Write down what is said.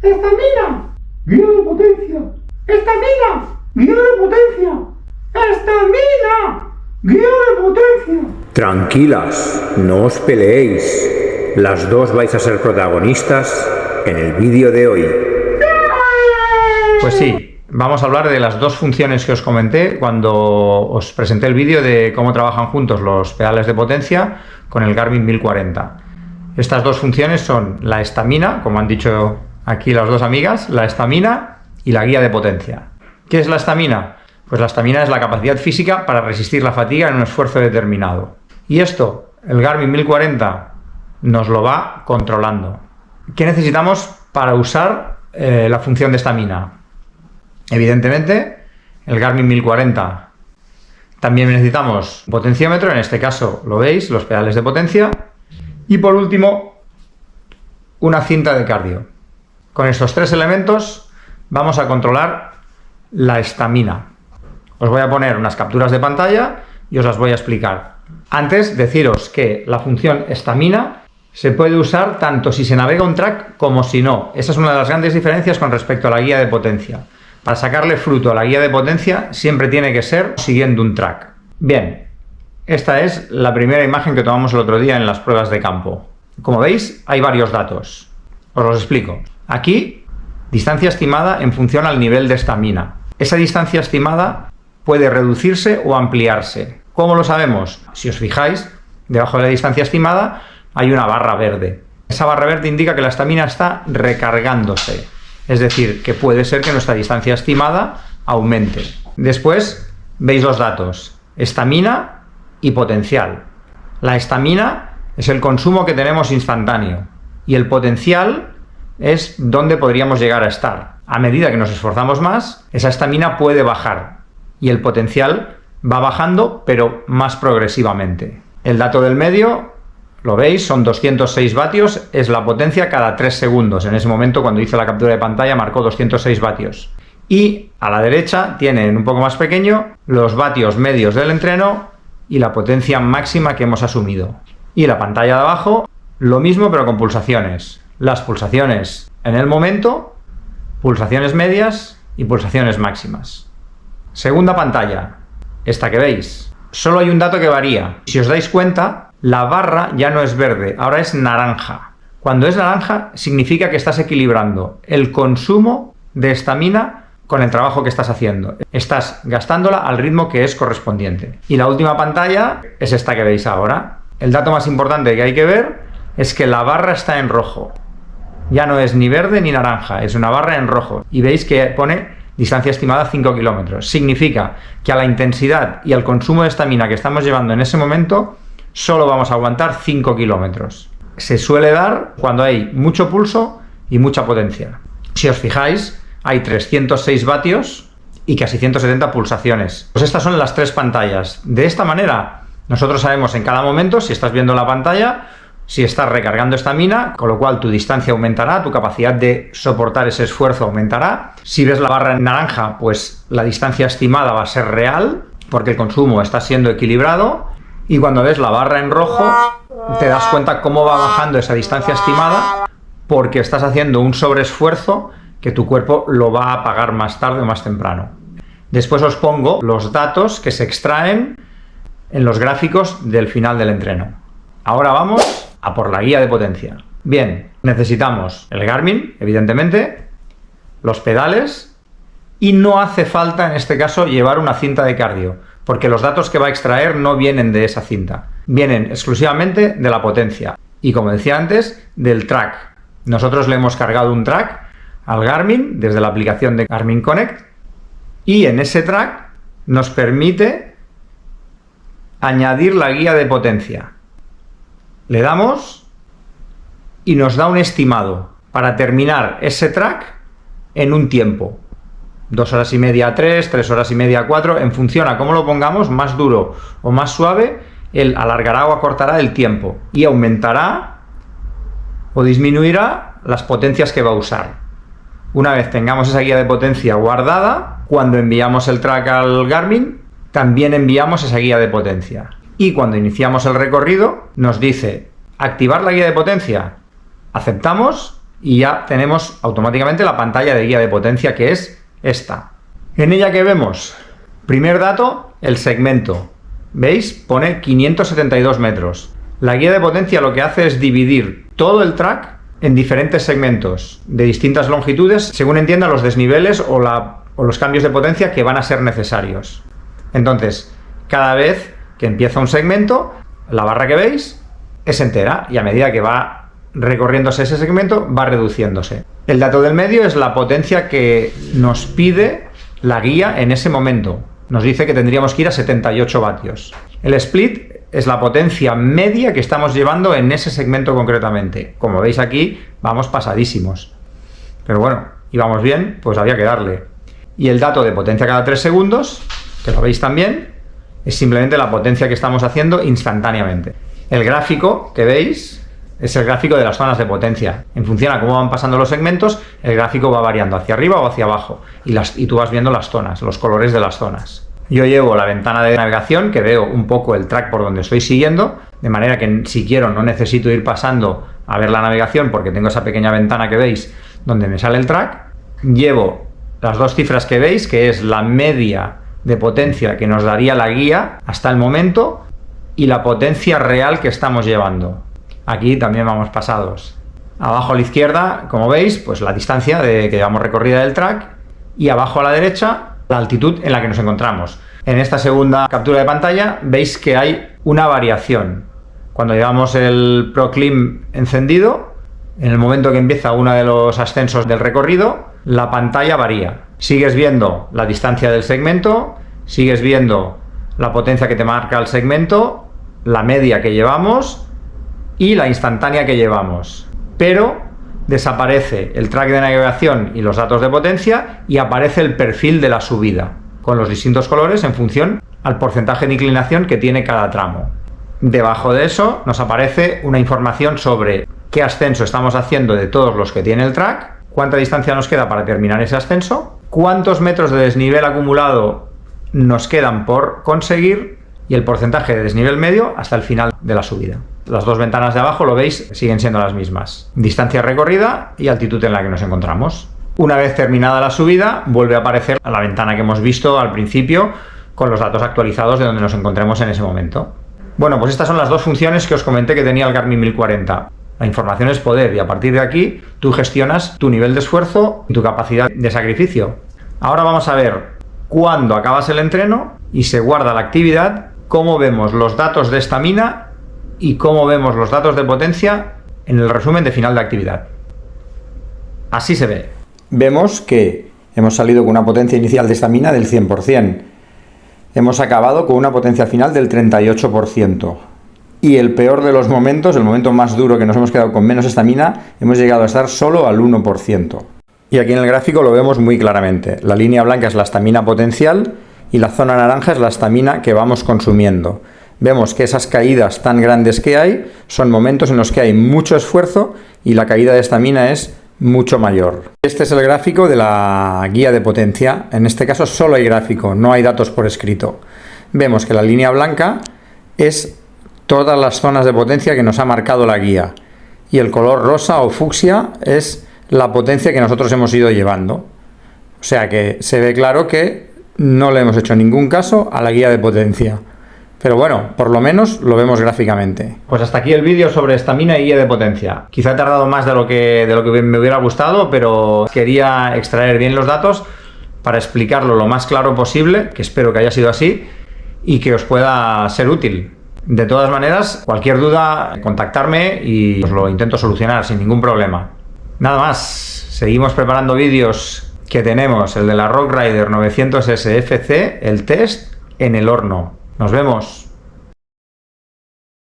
Estamina. Guía de potencia. Estamina. Guía de potencia. Estamina. Guía de potencia. Tranquilas, no os peleéis. Las dos vais a ser protagonistas en el vídeo de hoy. Pues sí, vamos a hablar de las dos funciones que os comenté cuando os presenté el vídeo de cómo trabajan juntos los pedales de potencia con el Garmin 1040. Estas dos funciones son la estamina, como han dicho aquí las dos amigas, la estamina y la guía de potencia. ¿Qué es la estamina? Pues la estamina es la capacidad física para resistir la fatiga en un esfuerzo determinado. Y esto, el Garmin 1040 nos lo va controlando. ¿Qué necesitamos para usar la función de estamina? Evidentemente, el Garmin 1040. También necesitamos un potenciómetro, en este caso lo veis, los pedales de potencia. Y por último, una cinta de cardio. Con estos tres elementos vamos a controlar la estamina. Os voy a poner unas capturas de pantalla y os las voy a explicar. Antes, deciros que la función estamina se puede usar tanto si se navega un track como si no. Esa es una de las grandes diferencias con respecto a la guía de potencia. Para sacarle fruto a la guía de potencia siempre tiene que ser siguiendo un track. Bien, esta es la primera imagen que tomamos el otro día en las pruebas de campo. Como veis, hay varios datos. Os los explico. Aquí, distancia estimada en función al nivel de estamina. Esa distancia estimada puede reducirse o ampliarse. ¿Cómo lo sabemos? Si os fijáis, debajo de la distancia estimada hay una barra verde. Esa barra verde indica que la estamina está recargándose. Es decir, que puede ser que nuestra distancia estimada aumente. Después, veis los datos. Estamina y potencial. La estamina es el consumo que tenemos instantáneo. Y el potencial es donde podríamos llegar a estar. A medida que nos esforzamos más, esa estamina puede bajar. Y el potencial va bajando, pero más progresivamente. El dato del medio, lo veis, son 206 vatios, es la potencia cada 3 segundos. En ese momento, cuando hice la captura de pantalla, marcó 206 vatios. Y a la derecha tienen un poco más pequeño los vatios medios del entreno y la potencia máxima que hemos asumido. Y la pantalla de abajo, lo mismo pero con pulsaciones. Las pulsaciones en el momento, pulsaciones medias y pulsaciones máximas. Segunda pantalla, esta que veis. Solo hay un dato que varía. Si os dais cuenta, la barra ya no es verde, ahora es naranja. Cuando es naranja, significa que estás equilibrando el consumo de estamina con el trabajo que estás haciendo. Estás gastándola al ritmo que es correspondiente. Y la última pantalla es esta que veis ahora. El dato más importante que hay que ver es que la barra está en rojo. Ya no es ni verde ni naranja, es una barra en rojo. Y veis que pone distancia estimada 5 kilómetros. Significa que a la intensidad y al consumo de estamina que estamos llevando en ese momento, solo vamos a aguantar 5 kilómetros. Se suele dar cuando hay mucho pulso y mucha potencia. Si os fijáis, hay 306 vatios y casi 170 pulsaciones. Pues estas son las tres pantallas. De esta manera, nosotros sabemos en cada momento, si estás viendo la pantalla, si estás recargando estamina, con lo cual tu distancia aumentará, tu capacidad de soportar ese esfuerzo aumentará. Si ves la barra en naranja, pues la distancia estimada va a ser real, porque el consumo está siendo equilibrado. Y cuando ves la barra en rojo, te das cuenta cómo va bajando esa distancia estimada, porque estás haciendo un sobreesfuerzo que tu cuerpo lo va a pagar más tarde o más temprano. Después os pongo los datos que se extraen en los gráficos del final del entreno. Ahora vamos a por la guía de potencia. Bien, necesitamos el Garmin, evidentemente, los pedales, y no hace falta en este caso llevar una cinta de cardio, porque los datos que va a extraer no vienen de esa cinta, vienen exclusivamente de la potencia y, como decía antes, del track. Nosotros le hemos cargado un track al Garmin desde la aplicación de Garmin Connect y en ese track nos permite añadir la guía de potencia. Le damos y nos da un estimado para terminar ese track en un tiempo. 2 horas y media a 3, 3 horas y media a 4, en función a cómo lo pongamos, más duro o más suave, él alargará o acortará el tiempo y aumentará o disminuirá las potencias que va a usar. Una vez tengamos esa guía de potencia guardada, cuando enviamos el track al Garmin, también enviamos esa guía de potencia. Y cuando iniciamos el recorrido, nos dice activar la guía de potencia. Aceptamos y ya tenemos automáticamente la pantalla de guía de potencia, que es esta. En ella, ¿qué vemos? Primer dato, el segmento. ¿Veis? Pone 572 metros. La guía de potencia lo que hace es dividir todo el track en diferentes segmentos de distintas longitudes, según entienda los desniveles o los cambios de potencia que van a ser necesarios. Entonces, cada vez que empieza un segmento, la barra que veis es entera, y a medida que va recorriéndose ese segmento, va reduciéndose. El dato del medio es la potencia que nos pide la guía en ese momento. Nos dice que tendríamos que ir a 78 vatios. El split es la potencia media que estamos llevando en ese segmento concretamente. Como veis aquí, vamos pasadísimos. Pero bueno, íbamos bien, pues había que darle. Y el dato de potencia cada 3 segundos, que lo veis también, es simplemente la potencia que estamos haciendo instantáneamente. El gráfico que veis es el gráfico de las zonas de potencia. En función a cómo van pasando los segmentos, el gráfico va variando hacia arriba o hacia abajo. Y tú vas viendo las zonas, los colores de las zonas. Yo llevo la ventana de navegación, que veo un poco el track por donde estoy siguiendo, de manera que si quiero no necesito ir pasando a ver la navegación, porque tengo esa pequeña ventana que veis donde me sale el track. Llevo las dos cifras que veis, que es la media de potencia que nos daría la guía hasta el momento y la potencia real que estamos llevando. Aquí también vamos pasados. Abajo a la izquierda, como veis, pues la distancia que llevamos recorrida del track, y abajo a la derecha la altitud en la que nos encontramos. En esta segunda captura de pantalla veis que hay una variación. Cuando llevamos el ProClim encendido, en el momento que empieza uno de los ascensos del recorrido, la pantalla varía. Sigues viendo la distancia del segmento, sigues viendo la potencia que te marca el segmento, la media que llevamos y la instantánea que llevamos. Pero desaparece el track de navegación y los datos de potencia y aparece el perfil de la subida, con los distintos colores en función al porcentaje de inclinación que tiene cada tramo. Debajo de eso nos aparece una información sobre qué ascenso estamos haciendo de todos los que tiene el track, cuánta distancia nos queda para terminar ese ascenso, cuántos metros de desnivel acumulado nos quedan por conseguir y el porcentaje de desnivel medio hasta el final de la subida. Las dos ventanas de abajo, lo veis, siguen siendo las mismas. Distancia recorrida y altitud en la que nos encontramos. Una vez terminada la subida, vuelve a aparecer la ventana que hemos visto al principio con los datos actualizados de donde nos encontremos en ese momento. Bueno, pues estas son las dos funciones que os comenté que tenía el Garmin 1040. La información es poder y a partir de aquí tú gestionas tu nivel de esfuerzo y tu capacidad de sacrificio. Ahora vamos a ver cuándo acabas el entreno y se guarda la actividad, cómo vemos los datos de estamina y cómo vemos los datos de potencia en el resumen de final de actividad. Así se ve. Vemos que hemos salido con una potencia inicial de estamina del 100%. Hemos acabado con una potencia final del 38%. Y el peor de los momentos, el momento más duro que nos hemos quedado con menos estamina, hemos llegado a estar solo al 1%. Y aquí en el gráfico lo vemos muy claramente. La línea blanca es la estamina potencial y la zona naranja es la estamina que vamos consumiendo. Vemos que esas caídas tan grandes que hay son momentos en los que hay mucho esfuerzo y la caída de estamina es mucho mayor. Este es el gráfico de la guía de potencia. En este caso solo hay gráfico, no hay datos por escrito. Vemos que la línea blanca es todas las zonas de potencia que nos ha marcado la guía y el color rosa o fucsia es la potencia que nosotros hemos ido llevando. O sea que se ve claro que no le hemos hecho ningún caso a la guía de potencia. Pero bueno, por lo menos lo vemos gráficamente. Pues hasta aquí el vídeo sobre estamina y guía de potencia. Quizá he tardado más de lo que me hubiera gustado, pero quería extraer bien los datos para explicarlo lo más claro posible, que espero que haya sido así, y que os pueda ser útil. De todas maneras, cualquier duda, contactarme y os lo intento solucionar sin ningún problema. Nada más, seguimos preparando vídeos que tenemos, el de la Rock Rider 900 SFC, el test en el horno. Nos vemos.